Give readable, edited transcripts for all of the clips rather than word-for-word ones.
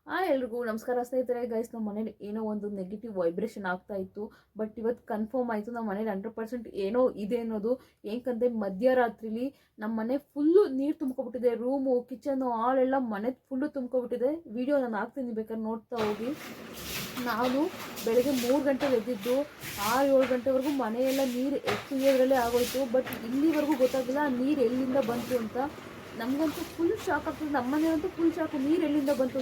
ಎಲ್ರಿಗೂ ನಮಸ್ಕಾರ ಸ್ನೇಹಿತರೆ. ಗೈಸ್, ನಮ್ಮ ಮನೇಲಿ ಏನೋ ಒಂದು ನೆಗೆಟಿವ್ ವೈಬ್ರೇಷನ್ ಆಗ್ತಾ ಇತ್ತು. ಬಟ್ ಇವತ್ತು ಕನ್ಫರ್ಮ್ ಆಯಿತು, ನಮ್ಮ ಮನೇಲಿ 100% ಏನೋ ಇದೆ ಅನ್ನೋದು. ಏನಕ್ಕಂದ್ರೆ ಮಧ್ಯರಾತ್ರಿಲಿ ನಮ್ಮ ಮನೆ ಫುಲ್ಲು ನೀರು ತುಂಬ್ಕೊಬಿಟ್ಟಿದೆ. ರೂಮು, ಕಿಚನು, ಹಾಲೆಲ್ಲ ಮನೆ ಫುಲ್ಲು ತುಂಬ್ಕೊಬಿಟ್ಟಿದೆ. ವಿಡಿಯೋ ನಾನು ಹಾಕ್ತೀನಿ, ಬೇಕಾದ್ರೆ ನೋಡ್ತಾ ಹೋಗಿ. ನಾನು ಬೆಳಗ್ಗೆ 3 ಗಂಟೆಗೆ ಎದ್ದಿದ್ದು 6-7 ಗಂಟೆವರೆಗೂ ಮನೆಯೆಲ್ಲ ನೀರು ಎತ್ತಿಯೋದ್ರಲ್ಲೇ ಆಗೋಯ್ತು. ಬಟ್ ಇಲ್ಲಿವರೆಗೂ ಗೊತ್ತಾಗಿಲ್ಲ ನೀರು ಎಲ್ಲಿಂದ ಬಂತು ಅಂತ. ನಮಗಂತೂ ಫುಲ್ ಶಾಕ್ ಆಗ್ತದೆ. ನಮ್ಮ ಮನೆಯಂತೂ ಫುಲ್ ಶಾಕು. ನೀರು ಎಲ್ಲಿಂದ ಬಂತು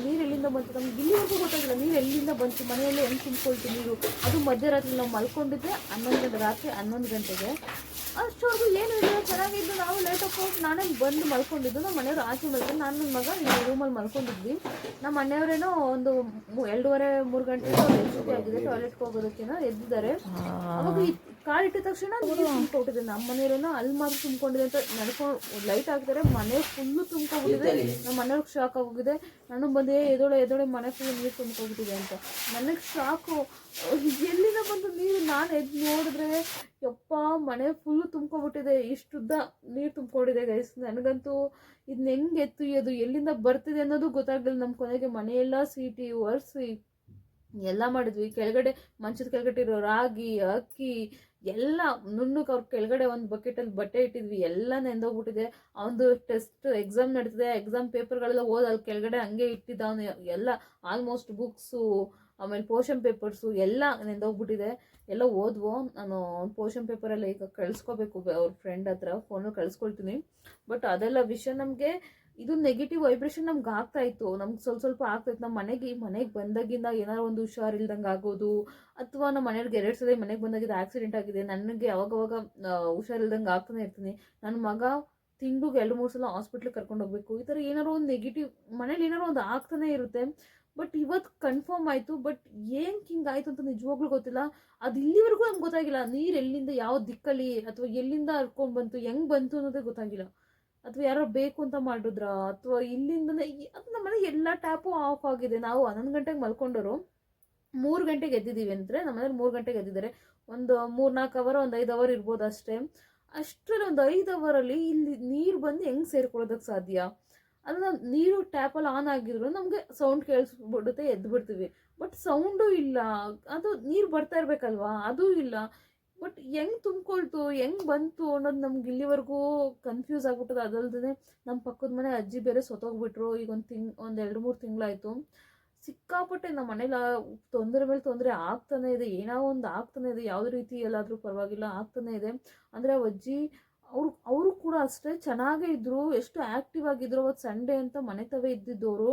ನಮ್ಗೆ ಇಲ್ಲಿವರೆಗೂ ಗೊತ್ತಾಗಿಲ್ಲ ನೀರು ಎಲ್ಲಿಂದ ಬಂತು, ಮನೆಯಲ್ಲೇ ಹೆಂಗೆ ತುಂಬಿಕೊಳ್ತು ನೀರು. ಅದು ಮಧ್ಯರಾತ್ರಿ ನಾವು ಮಲ್ಕೊಂಡಿದ್ದೆ 11 ಗಂಟೆ, ರಾತ್ರಿ 11 ಗಂಟೆಗೆ. ಅಷ್ಟವರೆಗೂ ಏನು ಇಲ್ಲ, ಚೆನ್ನಾಗಿದ್ದು. ನಾವು ಲೇಟಾಗಿ ಹೋಗಿ ನಾನೇ ಬಂದು ಮಲ್ಕೊಂಡಿದ್ದು. ನಮ್ಮ ಮನೆಯವರು ಆಚೆ ಮಲ್ಕೊಂಡು ನಾನು ನನ್ನ ಮಗ ರೂಮಲ್ಲಿ ಮಲ್ಕೊಂಡಿದ್ವಿ. ನಮ್ಮ ಮನೆಯವರೇನೋ ಒಂದು 2:30-3 ಗಂಟೆಗೆ ಆಗಿದೆ, ಟಾಯ್ಲೆಟ್ಗೆ ಹೋಗೋದಕ್ಕೇನೋ ಎದ್ದಿದ್ದಾರೆ. ಅವಾಗ ಕಾಲಿಟ್ಟ ತಕ್ಷಣ ನೀರು ತುಂಬಿಕೊಟ್ಟಿದೆ. ನಮ್ಮ ಮನೆಯವರೇನೋ ಅಲ್ಲಿ ಮಾತ್ರ ತುಂಬಿಕೊಂಡಿದೆ ಅಂತ ನಡ್ಕೊಂಡು ಲೈಟ್ ಹಾಕ್ತಾರೆ, ಮನೆ ಫುಲ್ಲು ತುಂಬ್ಕೊಬಿಟ್ಟಿದೆ. ನಮ್ಮ ಮನೆಯವ್ರಿಗೆ ಶಾಕ್ ಆಗೋಗಿದೆ. ನಾನು ಬಂದೆ, ಎದೊಳೆ ಮನೆ ಫುಲ್ ನೀರು ತುಂಬ್ಕೊಬಿಟ್ಟಿದೆ ಅಂತ. ನನಗೆ ಶಾಕು, ಎಲ್ಲಿಂದ ಬಂದು ನೀರು. ನಾನು ಎದ್ದು ನೋಡಿದ್ರೆ ಯಪ್ಪ, ಮನೆ ಫುಲ್ಲು ತುಂಬ್ಕೊಬಿಟ್ಟಿದೆ. ಇಷ್ಟುದ್ದ ನೀರು ತುಂಬ್ಕೊಂಡಿದೆ ಗೈಸ್. ನನಗಂತೂ ಇದನ್ನ ಹೆಂಗೆ ಎತ್ತಿಯೋದು, ಎಲ್ಲಿಂದ ಬರ್ತಿದೆ ಅನ್ನೋದು ಗೊತ್ತಾಗಲಿಲ್ಲ. ನಮ್ಮ ಕೊನೆಗೆ ಮನೆಯೆಲ್ಲ ಸೀಟಿ ಒರೆಸಿ ಎಲ್ಲ ಮಾಡಿದ್ವಿ. ಕೆಳಗಡೆ ಮಂಚದ ಕೆಳಗಡೆ ಇರೋ ರಾಗಿ, ಅಕ್ಕಿ ಎಲ್ಲ ನುಣ್ಣಕ್ಕೆ ಅವ್ರ ಕೆಳಗಡೆ ಒಂದು ಬಕೆಟಲ್ಲಿ ಬಟ್ಟೆ ಇಟ್ಟಿದ್ವಿ. ಎಲ್ಲ ನೆಂದೋಗ್ಬಿಟ್ಟಿದೆ. ಅವನದು ಟೆಸ್ಟ್ ಎಕ್ಸಾಮ್ ನಡೀತಿದೆ, ಎಕ್ಸಾಮ್ ಪೇಪರ್ಗಳೆಲ್ಲ ಓದಿ ಅಲ್ಲಿ ಕೆಳಗಡೆ ಹಂಗೆ ಇಟ್ಟಿದ್ದ ಅವನು. ಎಲ್ಲ ಆಲ್ಮೋಸ್ಟ್ ಬುಕ್ಸು, ಆಮೇಲೆ ಪೋರ್ಷನ್ ಪೇಪರ್ಸು ಎಲ್ಲ ನೆಂದೋಗ್ಬಿಟ್ಟಿದೆ. ಎಲ್ಲ ಓದ್ವು. ನಾನು ಪೋರ್ಷನ್ ಪೇಪರೆಲ್ಲ ಈಗ ಕಳಿಸ್ಕೋಬೇಕು ಅವ್ರ ಫ್ರೆಂಡ್ ಹತ್ರ, ಫೋನಲ್ಲಿ ಕಳಿಸ್ಕೊಳ್ತೀನಿ. ಬಟ್ ಅದೆಲ್ಲ ವಿಷಯ ನಮಗೆ ಇದು ನೆಗೆಟಿವ್ ವೈಬ್ರೇಷನ್ ನಮ್ಗೆ ಆಗ್ತಾ ಇತ್ತು. ನಮ್ಗೆ ಸ್ವಲ್ಪ ಆಗ್ತಾಯಿತ್ತು. ನಮ್ಮ ಮನೆಗೆ ಬಂದಾಗಿಂದ ಏನಾರು ಒಂದು ಹುಷಾರಿಲ್ದಂಗೆ ಆಗೋದು, ಅಥವಾ ನಮ್ಮ ಮನೆಯವ್ರಿಗೆ 2 ಸಲ ಮನೆಗೆ ಬಂದಾಗಿದ್ದು ಆಕ್ಸಿಡೆಂಟ್ ಆಗಿದೆ. ನನಗೆ ಅವಾಗವಾಗ ಹುಷಾರಿಲ್ದಂಗೆ ಆಗ್ತಾನೆ ಇರ್ತೀನಿ. ನನ್ನ ಮಗ ತಿಂಗ್ಳಿಗೆ 2-3 ಸಲ ಹಾಸ್ಪಿಟ್ಲಿಗೆ ಕರ್ಕೊಂಡು ಹೋಗ್ಬೇಕು. ಈ ಥರ ಏನಾರು ಒಂದು ನೆಗೆಟಿವ್ ಮನೇಲಿ ಏನಾರು ಒಂದು ಆಗ್ತಾನೆ ಇರುತ್ತೆ. ಬಟ್ ಇವತ್ತು ಕನ್ಫರ್ಮ್ ಆಯಿತು. ಬಟ್ ಏನಕ್ಕೆ ಹಿಂಗೆ ಆಯಿತು ಅಂತ ನಿಜವಾಗ್ಲೂ ಗೊತ್ತಿಲ್ಲ. ಅದು ಇಲ್ಲಿವರೆಗೂ ನಮ್ಗೆ ಗೊತ್ತಾಗಿಲ್ಲ. ನೀರು ಎಲ್ಲಿಂದ, ಯಾವ ದಿಕ್ಕಲ್ಲಿ, ಅಥವಾ ಎಲ್ಲಿಂದ ಹರ್ಕೊಂಡು ಬಂತು, ಹೆಂಗೆ ಬಂತು ಅನ್ನೋದೇ ಗೊತ್ತಾಗಿಲ್ಲ. ಅಥವಾ ಯಾರೋ ಬೇಕು ಅಂತ ಮಾಡಿದ್ರ, ಅಥವಾ ಇಲ್ಲಿಂದನೇ. ಅದು ನಮ್ಮನೆ ಎಲ್ಲ ಟ್ಯಾಪು ಆಫ್ ಆಗಿದೆ. ನಾವು 11 ಗಂಟೆಗೆ ಮಲ್ಕೊಂಡವರು 3 ಗಂಟೆಗೆ ಎದ್ದಿದ್ದೀವಿ ಅಂದರೆ, ನಮ್ಮನೇಲಿ 3 ಗಂಟೆಗೆ ಎದ್ದಿದ್ದಾರೆ. ಒಂದು 3-4 ಅವರ್, ಒಂದು 5 ಅವರ್ ಇರ್ಬೋದು ಅಷ್ಟೇ. ಅಷ್ಟರಲ್ಲಿ ಒಂದು 5 ಅವರಲ್ಲಿ ಇಲ್ಲಿ ನೀರು ಬಂದು ಹೆಂಗೆ ಸೇರ್ಕೊಳ್ಳೋದಕ್ಕೆ ಸಾಧ್ಯ? ಅದನ್ನ ನೀರು ಟ್ಯಾಪಲ್ಲಿ ಆನ್ ಆಗಿದ್ರು ನಮಗೆ ಸೌಂಡ್ ಕೇಳಿಸ್ಬಿಡುತ್ತೆ, ಎದ್ದು ಬಿಡ್ತೀವಿ. ಬಟ್ ಸೌಂಡು ಇಲ್ಲ. ಅದು ನೀರು ಬರ್ತಾ ಇರಬೇಕಲ್ವಾ, ಅದೂ ಇಲ್ಲ. ಬಟ್ ಹೆಂಗೆ ತುಂಬಿಕೊಳ್ತು, ಹೆಂಗೆ ಬಂತು ಅನ್ನೋದು ನಮ್ಗೆ ಇಲ್ಲಿವರೆಗೂ ಕನ್ಫ್ಯೂಸ್ ಆಗ್ಬಿಟ್ಟದೆ. ಅದಲ್ದೇ ನಮ್ಮ ಪಕ್ಕದ ಮನೆ ಅಜ್ಜಿ ಬೇರೆ ಸತ್ತೋಗ್ಬಿಟ್ರು. ಈಗ ಒಂದು 2-3 ತಿಂಗಳಾಯಿತು. ಸಿಕ್ಕಾಪಟ್ಟೆ ನಮ್ಮ ಮನೇಲಿ ತೊಂದರೆ ಮೇಲೆ ತೊಂದರೆ ಆಗ್ತಾನೆ ಇದೆ. ಏನೋ ಒಂದು ಆಗ್ತಾನೆ ಇದೆ. ಯಾವುದೇ ರೀತಿ ಎಲ್ಲಾದರೂ ಪರವಾಗಿಲ್ಲ, ಆಗ್ತಾನೆ ಇದೆ. ಅಂದರೆ ಆ ಅಜ್ಜಿ ಅವರು ಕೂಡ ಅಷ್ಟೇ ಚೆನ್ನಾಗೇ ಇದ್ದರು. ಎಷ್ಟು ಆ್ಯಕ್ಟಿವ್ ಆಗಿದ್ರು. ಅವತ್ತು ಸಂಡೇ ಅಂತ ಮನೆ ತವೇ ಇದ್ದಿದ್ದವರು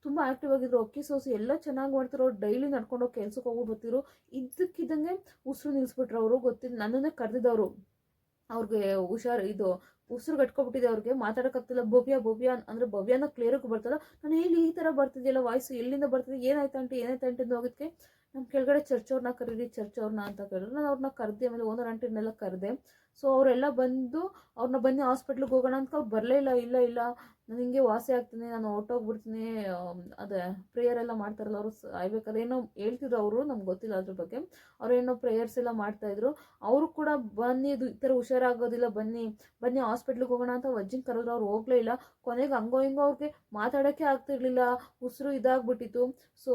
ತುಂಬ ಆ್ಯಕ್ಟಿವ್ ಆಗಿದ್ರು. ಅಕ್ಕಿ ಸೋಸಿ ಎಲ್ಲ ಚೆನ್ನಾಗಿ ಮಾಡ್ತಿರೋ. ಡೈಲಿ ನಡ್ಕೊಂಡೋಗಿ ಕೆಲ್ಸಕ್ಕೆ ಹೋಗ್ಬಿಟ್ಟು ಬರ್ತಿದ್ರು. ಇದ್ದಕ್ಕಿದ್ದಂಗೆ ಉಸಿರು ನಿಲ್ಲಿಸ್ಬಿಟ್ರು. ಅವರು ಗೊತ್ತಿಲ್ಲ, ನನ್ನನ್ನೇ ಕರೆದಿದ್ದವರು. ಅವ್ರಿಗೆ ಉಸಿರು ಕಟ್ಕೊಬಿಟ್ಟಿದೆ. ಅವ್ರಿಗೆ ಮಾತಾಡೋಕ್ಕಾಗ್ತಿಲ್ಲ. ಭವ್ಯ ಅಂದರೆ ಭವ್ಯನ ಕ್ಲಿಯರ್ಗೆ ಬರ್ತಲ್ಲ. ನಾನು ಹೇಳಿ ಈ ಥರ ಬರ್ತಿದೆಯಲ್ಲ ವಾಯ್ಸು, ಎಲ್ಲಿಂದ ಬರ್ತಿದೆ, ಏನಾಯ್ತು ಆಂಟಿ ಅಂತ ಹೋಗೋದಕ್ಕೆ ನಮ್ಮ ಕೆಳಗಡೆ ಚರ್ಚವ್ರನ್ನ ಕರೀರಿ, ಚರ್ಚವ್ರನ್ನ ಅಂತ ಕೇಳಿದ್ರು. ನಾನು ಅವ್ರನ್ನ ಕರೆದೆ. ಆಮೇಲೆ ಓನರ್ ಆಂಟಿನೆಲ್ಲ ಕರೆದೆ. ಸೊ ಅವರೆಲ್ಲ ಬಂದು ಅವ್ರನ್ನ ಬನ್ನಿ ಹಾಸ್ಪಿಟ್ಲಿಗೆ ಹೋಗೋಣ ಅಂತ. ಅವ್ರು ಬರಲೇ ಇಲ್ಲ, ನಾನು ಹಿಂಗೆ ವಾಸಿ ಆಗ್ತೀನಿ, ನಾನು ಹೊರ್ಟೋಗ್ಬಿಡ್ತೀನಿ. ಅದೇ ಪ್ರೇಯರ್ ಎಲ್ಲ ಮಾಡ್ತಾರಲ್ಲ, ಅವರು ಸಾಯ್ಬೇಕಾದ್ರೆ ಏನೋ ಹೇಳ್ತಿದ್ರು ಅವರು, ನಮ್ಗೆ ಗೊತ್ತಿಲ್ಲ ಅದ್ರ ಬಗ್ಗೆ. ಅವ್ರೇನೋ ಪ್ರೇಯರ್ಸ್ ಎಲ್ಲ ಮಾಡ್ತಾಯಿದ್ರು. ಅವರು ಕೂಡ ಬನ್ನಿ, ಇದು ಈ ಥರ ಹುಷಾರಾಗೋದಿಲ್ಲ, ಬನ್ನಿ ಹಾಸ್ಪಿಟ್ಲಿಗೆ ಹೋಗೋಣ ಅಂತ ಅಜ್ಜಿನ ಕರೆದ್ರು. ಅವ್ರು ಹೋಗಲೇ ಇಲ್ಲ. ಕೊನೆಗೆ ಹಂಗೋ ಹಿಂಗೋ ಅವ್ರಿಗೆ ಮಾತಾಡೋಕ್ಕೆ ಆಗ್ತಿರ್ಲಿಲ್ಲ, ಉಸಿರು ಇದಾಗ್ಬಿಟ್ಟಿತ್ತು. ಸೊ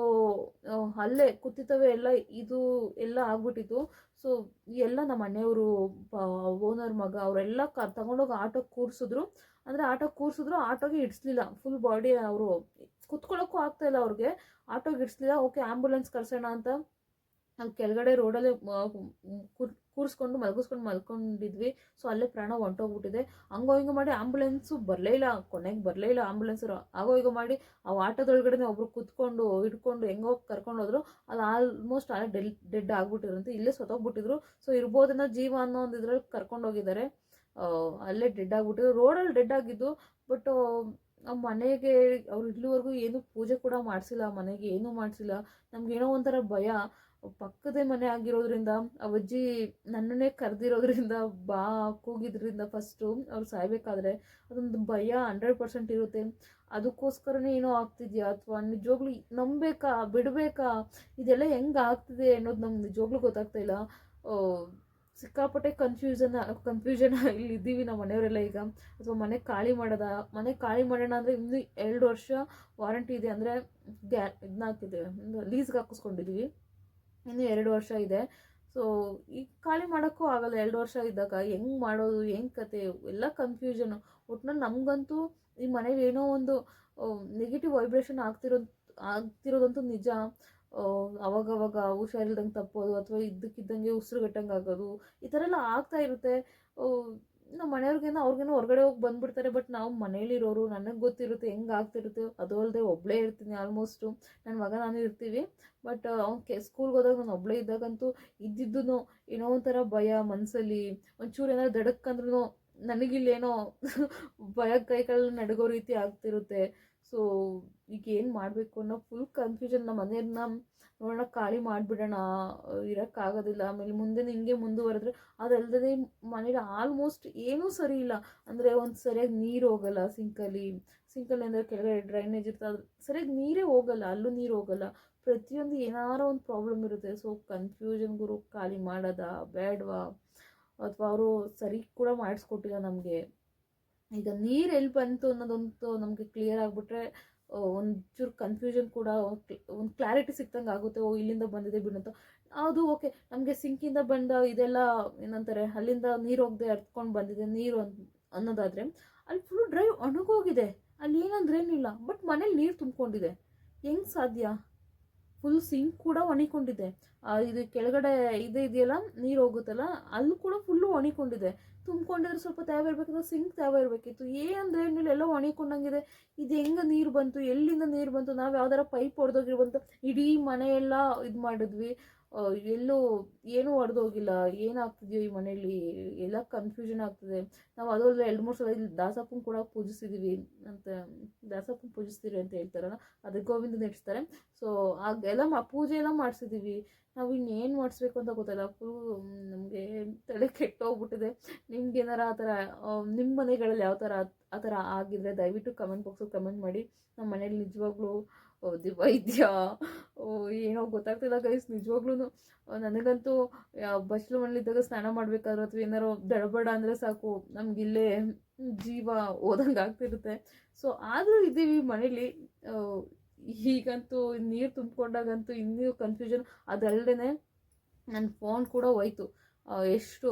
ಅಲ್ಲೇ ಕೂತಿತ್ತವೆ ಎಲ್ಲ, ಇದು ಎಲ್ಲ ಆಗ್ಬಿಟ್ಟಿತ್ತು. ಸೊ ಎಲ್ಲ ನಮ್ಮ ಮನೆಯವರು, ಓನರ್ ಮಗ, ಅವರೆಲ್ಲ ತಗೊಂಡೋಗಿ ಆಟೋಗೆ ಕೂರಿಸಿದ್ರು. ಅಂದರೆ ಆಟೋಗೆ ಇಡಿಸ್ಲಿಲ್ಲ. ಫುಲ್ ಬಾಡಿ ಅವರು ಕುತ್ಕೊಳ್ಳೋಕ್ಕೂ ಆಗ್ತಾಯಿಲ್ಲ ಅವ್ರಿಗೆ. ಆಟೋಗೆ ಇಡಿಸ್ಲಿಲ್ಲ. ಓಕೆ, ಆ್ಯಂಬುಲೆನ್ಸ್ ಕರ್ಸೋಣ ಅಂತ ಅಲ್ಲಿ ಕೆಳಗಡೆ ರೋಡಲ್ಲೇ ಕೂರಿಸ್ಕೊಂಡು ಮಲ್ಕೊಂಡಿದ್ವಿ. ಸೊ ಅಲ್ಲೇ ಪ್ರಾಣ ಹೊಂಟೋಗ್ಬಿಟ್ಟಿದೆ. ಹಂಗೋ ಹಿಂಗೋ ಮಾಡಿ ಆ್ಯಂಬುಲೆನ್ಸು ಕೊನೆಗೆ ಬರಲೇ ಇಲ್ಲ ಆ್ಯಂಬುಲೆನ್ಸರು. ಆಗೋ ಹೀಗೋ ಮಾಡಿ ಆ ಆಟೋದೊಳಗಡೆ ಒಬ್ರು ಕುತ್ಕೊಂಡು ಹಿಡ್ಕೊಂಡು ಹೆಂಗೋ ಕರ್ಕೊಂಡೋದ್ರು. ಅಲ್ಲಿ ಆಲ್ಮೋಸ್ಟ್ ಅಲ್ಲೇ ಡೆಡ್ ಆಗ್ಬಿಟ್ಟಿದ್ರಂತೆ. ಇಲ್ಲೇ ಸತ್ತೋಗ್ಬಿಟ್ಟಿದ್ರು. ಸೊ ಇರ್ಬೋದನ್ನೋ ಜೀವ ಅನ್ನೋ ಒಂದು ಇದ್ರಲ್ಲಿ ಕರ್ಕೊಂಡೋಗಿದ್ದಾರೆ. ಅಲ್ಲೇ ಡೆಡ್ ಆಗಿಬಿಟ್ಟಿದ್ರು, ರೋಡಲ್ಲಿ ಡೆಡ್ ಆಗಿದ್ದು. ಬಟ್ ಆ ಮನೆಗೆ ಅವ್ರು ಇಲ್ಲಿವರೆಗೂ ಏನೂ ಪೂಜೆ ಕೂಡ ಮಾಡಿಸಿಲ್ಲ, ಮನೆಗೆ ಏನೂ ಮಾಡಿಸಿಲ್ಲ. ನಮಗೇನೋ ಒಂಥರ ಭಯ. ಪಕ್ಕದೇ ಮನೆ ಆಗಿರೋದ್ರಿಂದ, ಆ ಅಜ್ಜಿ ನನ್ನನ್ನೇ ಕರೆದಿರೋದ್ರಿಂದ, ಕೂಗಿದ್ರಿಂದ ಫಸ್ಟು ಅವ್ರು ಸಾಯ್ಬೇಕಾದ್ರೆ ಅದೊಂದು ಭಯ 100% ಇರುತ್ತೆ. ಅದಕ್ಕೋಸ್ಕರನೇ ಏನೋ ಆಗ್ತಿದೆಯಾ, ಅಥವಾ ನಿಜವಾಗ್ಲೂ ನಂಬೇಕಾ ಬಿಡಬೇಕಾ, ಇದೆಲ್ಲ ಹೆಂಗೆ ಆಗ್ತಿದೆ ಅನ್ನೋದು ನಮ್ಗೆ ನಿಜವಾಗ್ಲೂ ಗೊತ್ತಾಗ್ತಾಯಿಲ್ಲ. ಸಿಕ್ಕಾಪಟ್ಟೆ ಕನ್ಫ್ಯೂಷನ್ ಇಲ್ಲಿ ಇದ್ದೀವಿ ನಾವು ಮನೆಯವರೆಲ್ಲ ಈಗ. ಅಥವಾ ಮನೆ ಖಾಲಿ ಮಾಡೋಣ ಅಂದರೆ ಇನ್ನೂ 2 ವರ್ಷ ವಾರಂಟಿ ಇದೆ, ಅಂದರೆ ಇದನ್ನ ಹಾಕಿದ್ದೇವೆ, ಲೀಸ್ಗೆ ಹಾಕಿಸ್ಕೊಂಡಿದ್ದೀವಿ, ಇನ್ನು 2 ವರ್ಷ ಇದೆ. ಸೊ ಈಗ ಖಾಲಿ ಮಾಡೋಕ್ಕೂ ಆಗಲ್ಲ 2 ವರ್ಷ ಇದ್ದಾಗ. ಹೆಂಗೆ ಮಾಡೋದು, ಹೆಂಗೆ ಕತೆ, ಎಲ್ಲ ಕನ್ಫ್ಯೂಷನು. ಒಟ್ನಲ್ಲಿ ನಮಗಂತೂ ಈ ಮನೇಲಿ ಏನೋ ಒಂದು ನೆಗೆಟಿವ್ ವೈಬ್ರೇಷನ್ ಆಗ್ತಿರೋದಂತೂ ನಿಜ. ಅವಾಗವಾಗ ಹುಷಾರಿಲ್ದಂಗೆ ತಪ್ಪೋದು, ಅಥವಾ ಇದ್ದಕ್ಕಿದ್ದಂಗೆ ಉಸಿರುಗಟ್ಟಂಗೆ ಆಗೋದು, ಈ ಥರ ಎಲ್ಲ ಆಗ್ತಾ ಇರುತ್ತೆ. ನಮ್ಮ ಅವ್ರಿಗೇನೋ ಹೊರಗಡೆ ಹೋಗಿ ಬಂದುಬಿಡ್ತಾರೆ. ಬಟ್ ನಾವು ಮನೇಲಿರೋರು, ನನಗೆ ಗೊತ್ತಿರುತ್ತೆ ಹೆಂಗೆ ಆಗ್ತಿರುತ್ತೆ. ಅದು ಅಲ್ಲದೆ ಒಬ್ಬಳೇ ಇರ್ತೀನಿ ಆಲ್ಮೋಸ್ಟು, ನನ್ನ ಮಗ ನಾನು ಇರ್ತೀವಿ. ಬಟ್ ಅವ್ನು ಸ್ಕೂಲ್ಗೆ ಹೋದಾಗ ನಾನು ಒಬ್ಬಳೇ ಇದ್ದಾಗಂತೂ ಇದ್ದಿದ್ದು ಏನೋ ಒಂಥರ ಭಯ ಮನಸ್ಸಲ್ಲಿ. ಒಂಚೂರು ಏನಾದ್ರು ದಡಕ್ಕಂದ್ರೂ ನನಗಿಲ್ಲೇನೋ ಭಯ, ಕೈಕಾಲು ನಡುಗೋ ರೀತಿ ಆಗ್ತಿರುತ್ತೆ. ಸೊ ಈಗ ಏನು ಮಾಡಬೇಕು ಅನ್ನೋ ಫುಲ್ ಕನ್ಫ್ಯೂಷನ್. ನಮ್ಮ ಮನೆಯನ್ನ ನೋಡೋಣ ಖಾಲಿ ಮಾಡಿಬಿಡೋಣ, ಇರೋಕ್ಕಾಗೋದಿಲ್ಲ, ಆಮೇಲೆ ಮುಂದೆ ಹಿಂಗೆ ಮುಂದುವರೆದ್ರೆ. ಅದಲ್ಲದೆ ಮನೇಲಿ ಆಲ್ಮೋಸ್ಟ್ ಏನೂ ಸರಿ ಇಲ್ಲ. ಅಂದರೆ ಒಂದು ಸರಿಯಾಗಿ ನೀರು ಹೋಗಲ್ಲ ಸಿಂಕಲ್ಲಿ ಅಂದರೆ ಕೆಳಗಡೆ ಡ್ರೈನೇಜ್ ಇರ್ತದೆ, ಅದು ಸರಿಯಾಗಿ ನೀರೇ ಹೋಗಲ್ಲ, ಅಲ್ಲೂ ನೀರು ಹೋಗಲ್ಲ. ಪ್ರತಿಯೊಂದು ಏನಾರೋ ಒಂದು ಪ್ರಾಬ್ಲಮ್ ಇರುತ್ತೆ. ಸೊ ಕನ್ಫ್ಯೂಷನ್ ಗುರು, ಖಾಲಿ ಮಾಡೋದಾ ಬೇಡವಾ, ಅಥವಾ ಅವರು ಸರಿ ಕೂಡ ಮಾಡಿಸ್ಕೊಟ್ಟಿಲ್ಲ ನಮಗೆ. ಈಗ ನೀರು ಎಲ್ಲಿ ಬಂತು ಅನ್ನೋದಂತೂ ನಮಗೆ ಕ್ಲಿಯರ್ ಆಗಿಬಿಟ್ರೆ ಒಂಚೂರು ಕನ್ಫ್ಯೂಷನ್ ಕೂಡ ಒಂದು ಕ್ಲಾರಿಟಿ ಸಿಕ್ತಂಗೆ ಆಗುತ್ತೆ. ಇಲ್ಲಿಂದ ಬಂದಿದೆ ಬಿಡುತ್ತ ಅದು ಓಕೆ. ನಮಗೆ ಸಿಂಕಿಂದ ಬಂದ ಇದೆಲ್ಲ ಏನಂತಾರೆ, ಅಲ್ಲಿಂದ ನೀರು ಹೋಗದೆ ಹರ್ಕೊಂಡು ಬಂದಿದೆ ನೀರು ಅನ್ನೋದಾದರೆ, ಅಲ್ಲಿ ಫುಲ್ ಡ್ರೈ ಒಣಗೋಗಿದೆ, ಅಲ್ಲಿ ಏನಂದ್ರೆ ಏನಿಲ್ಲ. ಬಟ್ ಮನೇಲಿ ನೀರು ತುಂಬಿಕೊಂಡಿದೆ, ಹೆಂಗೆ ಸಾಧ್ಯ? ಫುಲ್ ಸಿಂಕ್ ಕೂಡ ಒಣಕೊಂಡಿದೆ. ಇದು ಕೆಳಗಡೆ ಇದೆಯಲ್ಲ ನೀರು ಹೋಗುತ್ತಲ್ಲ, ಅಲ್ಲಿ ಕೂಡ ಫುಲ್ಲು ಒಣಕೊಂಡಿದೆ. ತುಂಬಿಕೊಂಡಿದ್ರೆ ಸ್ವಲ್ಪ ತೇವ ಇರಬೇಕಿತ್ತು, ಸಿಂಕ್ ತೇವ ಇರಬೇಕಿತ್ತು. ಏನಂದ್ರೆ ಏನಿಲ್ಲ, ಎಲ್ಲ ಒಣಕೊಂಡಂಗಿದೆ. ಇದು ಹೆಂಗೆ ನೀರು ಬಂತು, ಎಲ್ಲಿಂದ ನೀರು ಬಂತು? ನಾವು ಯಾವ್ದಾರ ಪೈಪ್ ಹೊಡೆದೋಗಿರ್ಬಂತು, ಇಡೀ ಮನೆಯೆಲ್ಲ ಇದು ಮಾಡಿದ್ವಿ, ಎಲ್ಲೂ ಏನೂ ಹೊಡೆದೋಗಿಲ್ಲ. ಏನಾಗ್ತಿದೆಯೋ ಈ ಮನೆಯಲ್ಲಿ, ಎಲ್ಲ ಕನ್ಫ್ಯೂಷನ್ ಆಗ್ತಿದೆ. ನಾವು ಅದರಲ್ಲಿ 2-3 ಸಲ ಇಲ್ಲಿ ದಾಸಪ್ಪನ ಕೂಡ ಪೂಜಿಸಿದ್ದೀವಿ ಅಂತ, ದಾಸಪ್ಪನ ಪೂಜಿಸ್ತೀರಿ ಅಂತ ಹೇಳ್ತಾರಲ್ಲ, ಅದಕ್ಕೆ ಗೋವಿಂದ ನೆಡ್ಸ್ತಾರೆ. ಸೊ ಆಗೆಲ್ಲ ಪೂಜೆ ಎಲ್ಲ ಮಾಡಿಸಿದ್ದೀವಿ. ನಾವು ಇನ್ನೇನು ಮಾಡಿಸ್ಬೇಕು ಅಂತ ಗೊತ್ತಿಲ್ಲ. ಫುಲ್ ನಮಗೆ ತಲೆ ಕೆಟ್ಟೋಗ್ಬಿಟ್ಟಿದೆ. ನಿಮ್ಗೆ ಏನಾರ ಆ ಥರ ನಿಮ್ಮ ಮನೆಗಳಲ್ಲಿ ಯಾವ ಥರ ಆ ಥರ ಆಗಿದ್ರೆ ದಯವಿಟ್ಟು ಕಮೆಂಟ್ ಬಾಕ್ಸಲ್ಲಿ ಕಮೆಂಟ್ ಮಾಡಿ. ನಮ್ಮ ಮನೇಲಿ ನಿಜವಾಗ್ಲೂ ವೈದ್ಯ ಏನೋ ಗೊತ್ತಾಗ್ತಿಲ್ಲ ಗೈಸ್, ನಿಜವಾಗ್ಲೂ. ನನಗಂತೂ ಬಸ್ಲು ಮನೇಲಿದ್ದಾಗ ಸ್ನಾನ ಮಾಡಬೇಕಾದ್ರೆ ಅಥವಾ ಏನಾರು ದಡಬಡ ಅಂದರೆ ಸಾಕು, ನಮಗಿಲ್ಲೇ ಜೀವ ಹೋದಂಗೆ ಆಗ್ತಿರುತ್ತೆ. ಸೊ ಆದರೂ ಇದ್ದೀವಿ ಮನೇಲಿ. ಈಗಂತೂ ನೀರು ತುಂಬಿಕೊಂಡಾಗಂತೂ ಇನ್ನೂ ಕನ್ಫ್ಯೂಷನ್. ಅದಲ್ಲದೆ ನನ್ನ ಫೋನ್ ಕೂಡ ಹೋಯ್ತು. ಎಷ್ಟು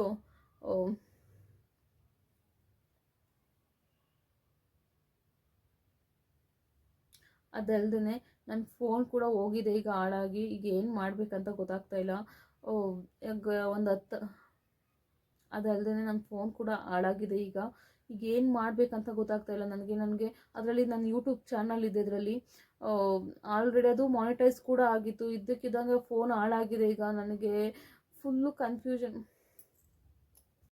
ಅದಲ್ಲದೆ ನನ್ನ ಫೋನ್ ಕೂಡ ಹೋಗಿದೆ ಈಗ ಹಾಳಾಗಿ. ಈಗ ಏನು ಮಾಡಬೇಕಂತ ಗೊತ್ತಾಗ್ತಾ ಇಲ್ಲ. ಅದಲ್ಲದೆ ನನ್ನ ಫೋನ್ ಕೂಡ ಹಾಳಾಗಿದೆ ಈಗ ಏನು ಮಾಡಬೇಕಂತ ಗೊತ್ತಾಗ್ತಾ ಇಲ್ಲ ನನಗೆ. ಅದರಲ್ಲಿ ನನ್ನ ಯೂಟ್ಯೂಬ್ ಚಾನಲ್ ಇದೆ, ಅದರಲ್ಲಿ ಆಲ್ರೆಡಿ ಅದು ಮಾನಿಟೈಸ್ ಕೂಡ ಆಗಿತ್ತು. ಇದ್ದಕ್ಕಿದ್ದಂಗೆ ಫೋನ್ ಹಾಳಾಗಿದೆ ಈಗ. ನನಗೆ ಫುಲ್ಲು ಕನ್ಫ್ಯೂಷನ್.